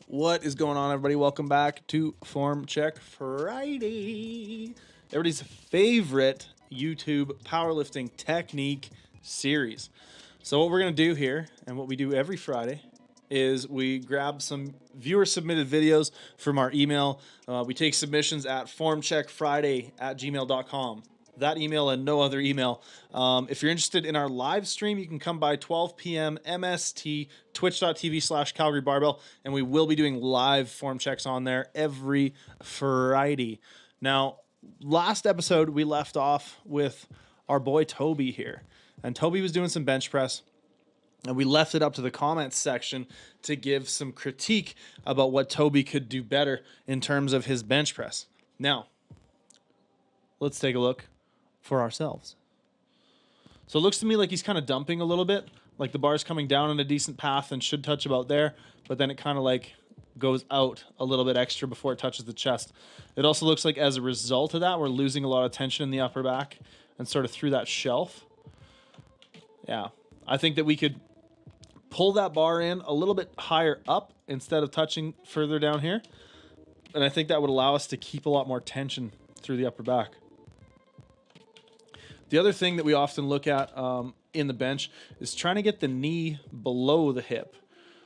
What is going on, everybody? Welcome back to Form Check Friday, everybody's favorite YouTube powerlifting technique series. So what we're going to do here, and what we do every Friday, is we grab some viewer-submitted videos from our email. We take submissions at formcheckfriday@gmail.com. That email and no other email. If you're interested in our live stream, you can come by 12 p.m. MST, twitch.tv/Calgary Barbell, and we will be doing live form checks on there every Friday. Now, last episode, we left off with our boy Toby here, and Toby was doing some bench press, and we left it up to the comments section to give some critique about what Toby could do better in terms of his bench press. Now, let's take a look for ourselves. So it looks to me like he's kind of dumping a little bit, like the bar's coming down in a decent path and should touch about there, but then it kind of like goes out a little bit extra before it touches the chest. It also looks like as a result of that, we're losing a lot of tension in the upper back and sort of through that shelf. Yeah, I think that we could pull that bar in a little bit higher up instead of touching further down here. And I think that would allow us to keep a lot more tension through the upper back. The other thing that we often look at in the bench is trying to get the knee below the hip.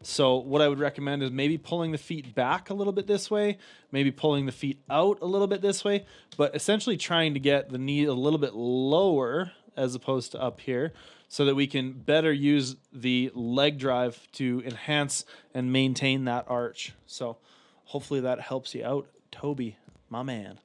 So what I would recommend is maybe pulling the feet back a little bit this way, maybe pulling the feet out a little bit this way, but essentially trying to get the knee a little bit lower as opposed to up here so that we can better use the leg drive to enhance and maintain that arch. So hopefully that helps you out, Toby, my man.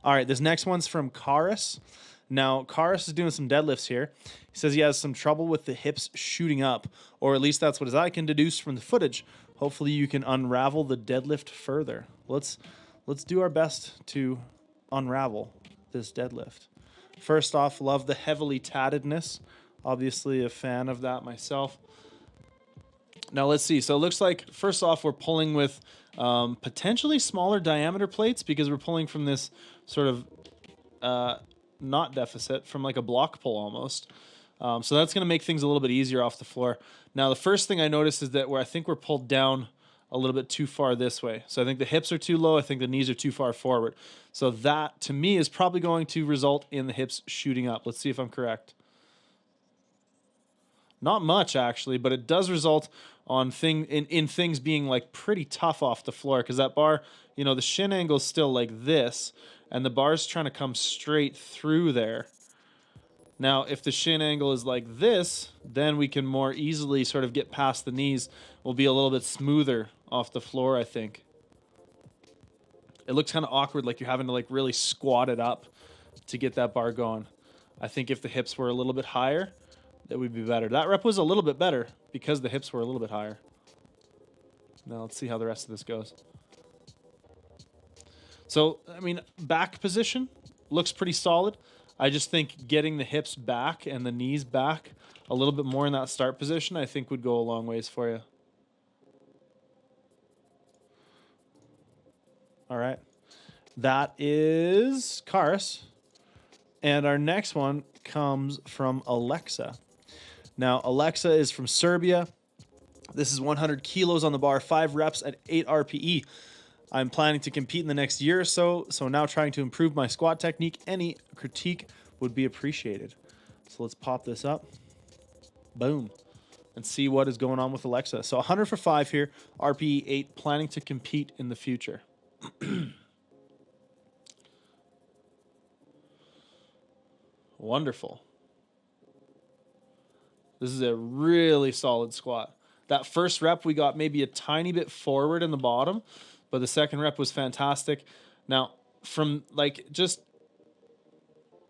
All right, this next one's from Karis. Now, Karis is doing some deadlifts here. He says he has some trouble with the hips shooting up, or at least that's what I can deduce from the footage. Hopefully you can unravel the deadlift further. Let's do our best to unravel this deadlift. First off, love the heavily tattedness. Obviously a fan of that myself. Now let's see. So it looks like, first off, we're pulling with potentially smaller diameter plates because we're pulling from this sort of not deficit, from like a block pull almost. So that's going to make things a little bit easier off the floor. Now, the first thing I noticed is that I think we're pulled down a little bit too far this way. So I think the hips are too low. I think the knees are too far forward. So that, to me, is probably going to result in the hips shooting up. Let's see if I'm correct. Not much, actually, but it does result on things being like pretty tough off the floor because that bar, you know, the shin angle is still like this, and the bar's trying to come straight through there. Now, if the shin angle is like this, then we can more easily sort of get past the knees. We'll be a little bit smoother off the floor, I think. It looks kind of awkward, like you're having to like really squat it up to get that bar going. I think if the hips were a little bit higher, that would be better. That rep was a little bit better because the hips were a little bit higher. Now let's see how the rest of this goes. So, I mean, back position looks pretty solid. I just think getting the hips back and the knees back a little bit more in that start position, I think would go a long ways for you. All right. That is Karis. And our next one comes from Alexa. Now, Alexa is from Serbia. This is 100 kilos on the bar, 5 reps at 8 RPE. I'm planning to compete in the next year or so, so now trying to improve my squat technique. Any critique would be appreciated. So let's pop this up. Boom. And see what is going on with Alexa. So 100 for 5 here, RPE 8, planning to compete in the future. Wonderful. This is a really solid squat. That first rep, we got maybe a tiny bit forward in the bottom, but the second rep was fantastic. Now, from like just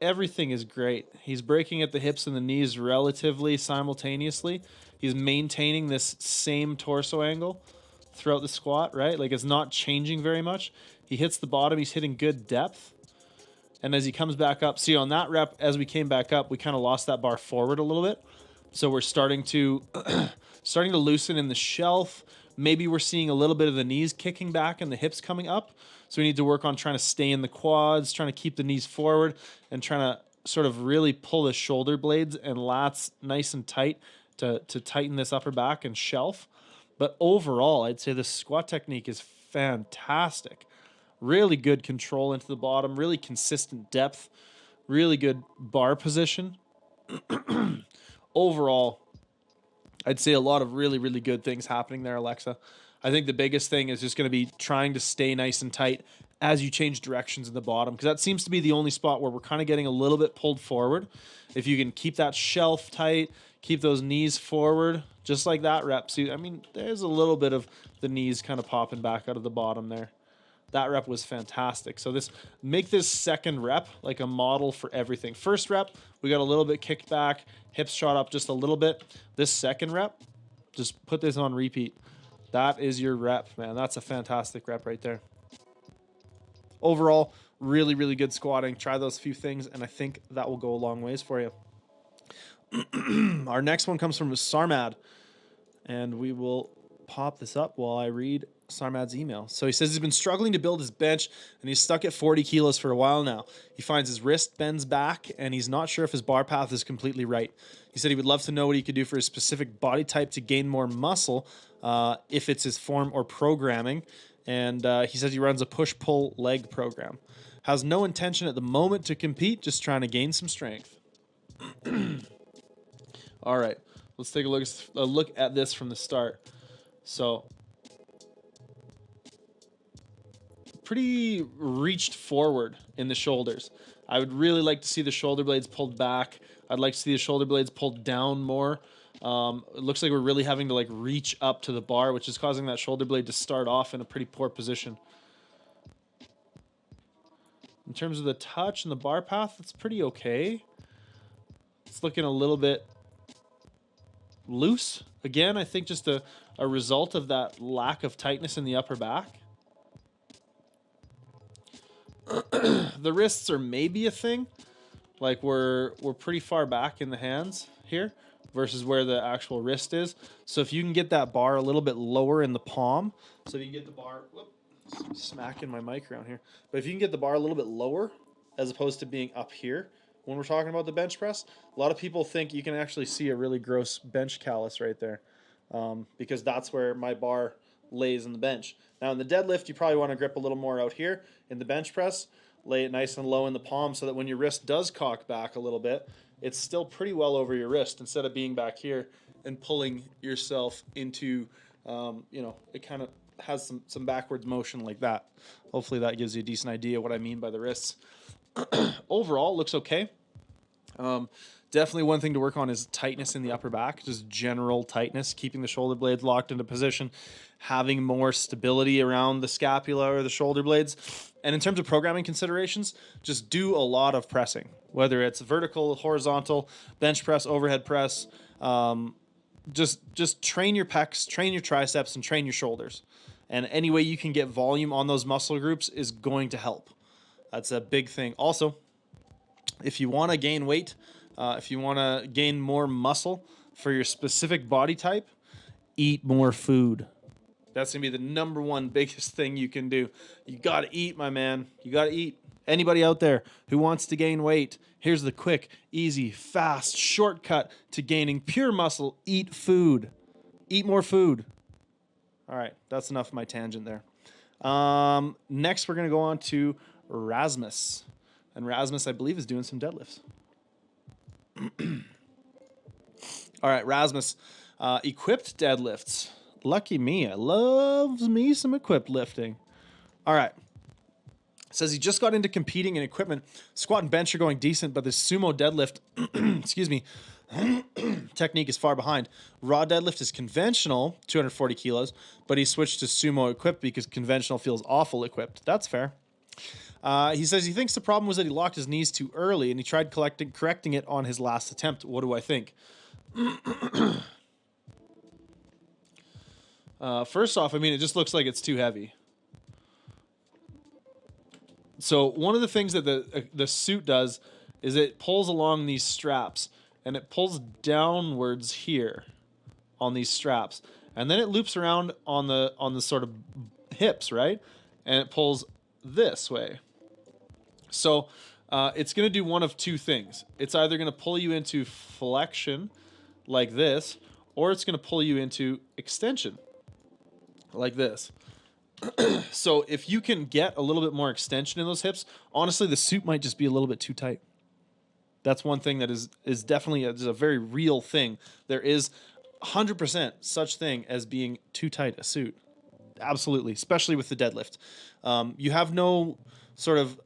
everything is great. He's breaking at the hips and the knees relatively simultaneously. He's maintaining this same torso angle throughout the squat, right? Like it's not changing very much. He hits the bottom. He's hitting good depth. And as he comes back up, see on that rep, as we came back up, we kind of lost that bar forward a little bit. So we're starting to loosen in the shelf. Maybe we're seeing a little bit of the knees kicking back and the hips coming up. So we need to work on trying to stay in the quads, trying to keep the knees forward, and trying to sort of really pull the shoulder blades and lats nice and tight to tighten this upper back and shelf. But overall, I'd say the squat technique is fantastic. Really good control into the bottom, really consistent depth, really good bar position. Overall, I'd say a lot of really, really good things happening there, Alexa. I think the biggest thing is just going to be trying to stay nice and tight as you change directions in the bottom, because that seems to be the only spot where we're kind of getting a little bit pulled forward. If you can keep that shelf tight, keep those knees forward, just like that rep. See, I mean, there's a little bit of the knees kind of popping back out of the bottom there. That rep was fantastic. So make this second rep like a model for everything. First rep, we got a little bit kicked back, hips shot up just a little bit. This second rep, just put this on repeat. That is your rep, man. That's a fantastic rep right there. Overall, really, really good squatting. Try those few things, and I think that will go a long ways for you. Our next one comes from Sarmad, and we will pop this up while I read Sarmad's email. So he says he's been struggling to build his bench, and he's stuck at 40 kilos for a while now. He finds his wrist bends back, and he's not sure if his bar path is completely right. He said he would love to know what he could do for his specific body type to gain more muscle, if it's his form or programming. And he says he runs a push-pull leg program. Has no intention at the moment to compete, just trying to gain some strength. All right, let's take a look at this from the start. So, pretty reached forward in the shoulders. I would really like to see the shoulder blades pulled back. I'd like to see the shoulder blades pulled down more. It looks like we're really having to like reach up to the bar, which is causing that shoulder blade to start off in a pretty poor position. In terms of the touch and the bar path, it's pretty okay. It's looking a little bit loose. Again, I think just a result of that lack of tightness in the upper back. The wrists are maybe a thing. Like we're pretty far back in the hands here versus where the actual wrist is. So if you can get that bar a little bit lower in the palm, so you get the bar, smacking my mic around here. But if you can get the bar a little bit lower as opposed to being up here when we're talking about the bench press, a lot of people think you can actually see a really gross bench callus right there, because that's where my bar lays in the bench. Now in the deadlift, you probably want to grip a little more out here. In the bench press, lay it nice and low in the palm so that when your wrist does cock back a little bit, it's still pretty well over your wrist instead of being back here and pulling yourself into, it kind of has some backwards motion like that. Hopefully that gives you a decent idea what I mean by the wrists. Overall, looks okay. Definitely one thing to work on is tightness in the upper back, just general tightness, keeping the shoulder blades locked into position, having more stability around the scapula or the shoulder blades. And in terms of programming considerations, just do a lot of pressing, whether it's vertical, horizontal, bench press, overhead press. Just train your pecs, train your triceps, and train your shoulders. And any way you can get volume on those muscle groups is going to help. That's a big thing. Also, if you want to gain weight, if you want to gain more muscle for your specific body type, eat more food. That's going to be the number one biggest thing you can do. You got to eat, my man. You got to eat. Anybody out there who wants to gain weight, here's the quick, easy, fast shortcut to gaining pure muscle. Eat food. Eat more food. All right, that's enough of my tangent there. Next, we're going to go on to Rasmus. And Rasmus, I believe, is doing some deadlifts. All right, Rasmus, equipped deadlifts. Lucky me. I loves me some equipped lifting. All right. Says he just got into competing in equipment. Squat and bench are going decent, but the sumo deadlift, excuse me, technique is far behind. Raw deadlift is conventional, 240 kilos, but he switched to sumo equipped because conventional feels awful equipped. That's fair. He says he thinks the problem was that he locked his knees too early and he tried correcting it on his last attempt. What do I think? First off, I mean, it just looks like it's too heavy. So one of the things that the suit does is it pulls along these straps and it pulls downwards here on these straps. And then it loops around on the sort of hips, right? And it pulls this way. So it's going to do one of two things. It's either going to pull you into flexion like this, or it's going to pull you into extension like this. So if you can get a little bit more extension in those hips, honestly, the suit might just be a little bit too tight. That's one thing that is definitely a very real thing. There is 100% such thing as being too tight a suit. Absolutely, especially with the deadlift. You have no sort of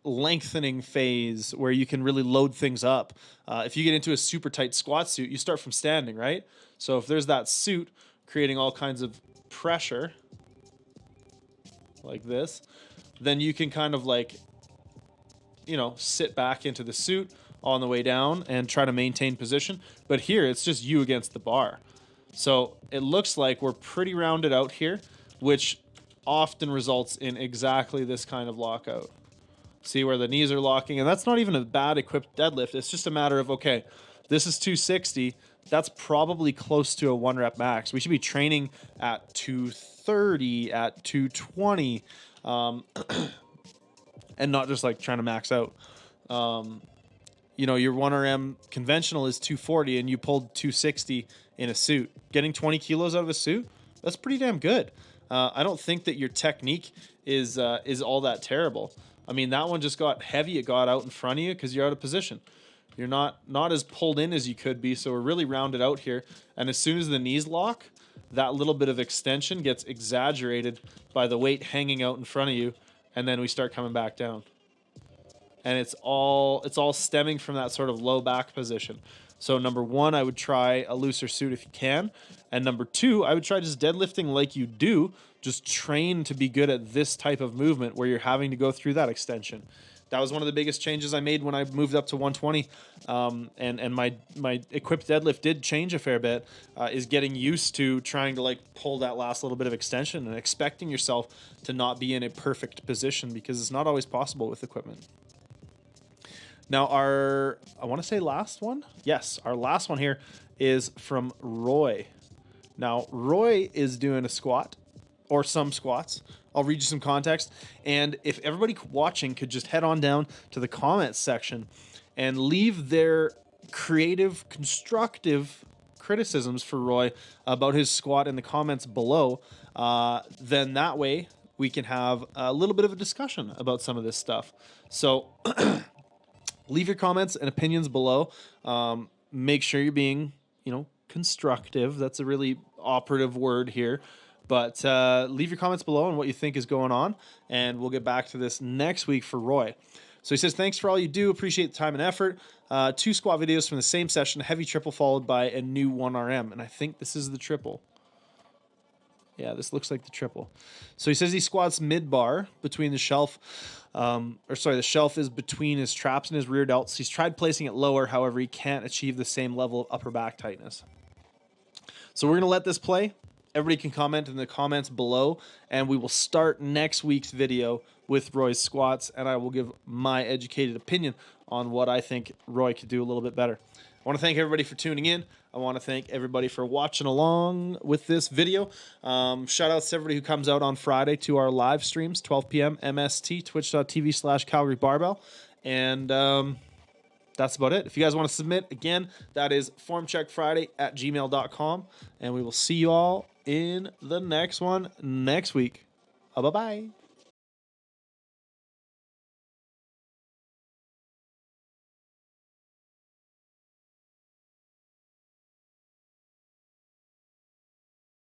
lengthening phase where you can really load things up. If you get into a super tight squat suit, you start from standing, right? So if there's that suit creating all kinds of pressure like this, then you can kind of like, you know, sit back into the suit on the way down and try to maintain position. But here it's just you against the bar. So it looks like we're pretty rounded out here, which often results in exactly this kind of lockout. See where the knees are locking, and that's not even a bad equipped deadlift. It's just a matter of, okay, this is 260. That's probably close to a 1 rep max. We should be training at 230, at 220, and not just like trying to max out. You know, your 1RM conventional is 240 and you pulled 260 in a suit. Getting 20 kilos out of a suit, that's pretty damn good. I don't think that your technique is all that terrible. I mean, that one just got heavy. It got out in front of you because you're out of position. You're not as pulled in as you could be, so we're really rounded out here. And as soon as the knees lock, that little bit of extension gets exaggerated by the weight hanging out in front of you, and then we start coming back down. And it's all stemming from that sort of low back position. So number one, I would try a looser suit if you can. And number two, I would try just deadlifting like you do. Just train to be good at this type of movement where you're having to go through that extension. That was one of the biggest changes I made when I moved up to 120. And my equipped deadlift did change a fair bit, is getting used to trying to like pull that last little bit of extension and expecting yourself to not be in a perfect position because it's not always possible with equipment. Now our, I want to say last one. Yes, our last one here is from Roy. Now Roy is doing a squat or some squats. I'll read you some context. And if everybody watching could just head on down to the comments section and leave their creative, constructive criticisms for Roy about his squat in the comments below, then that way we can have a little bit of a discussion about some of this stuff. So leave your comments and opinions below. Make sure you're being, constructive. That's a really operative word here. But leave your comments below on what you think is going on, and we'll get back to this next week for Roy. So he says, thanks for all you do. Appreciate the time and effort. 2 squat videos from the same session, a heavy triple followed by a new 1RM. And I think this is the triple. Yeah, this looks like the triple. So he says he squats mid-bar between the shelf. The shelf is between his traps and his rear delts. He's tried placing it lower. However, he can't achieve the same level of upper back tightness. So we're going to let this play. Everybody can comment in the comments below, and we will start next week's video with Roy's squats, and I will give my educated opinion on what I think Roy could do a little bit better. I want to thank everybody for tuning in. I want to thank everybody for watching along with this video. Shout out to everybody who comes out on Friday to our live streams, 12 p.m. MST, twitch.tv/Calgary Barbell. And that's about it. If you guys want to submit, again, that is formcheckfriday@gmail.com. And we will see you all in the next one next week. Bye-bye.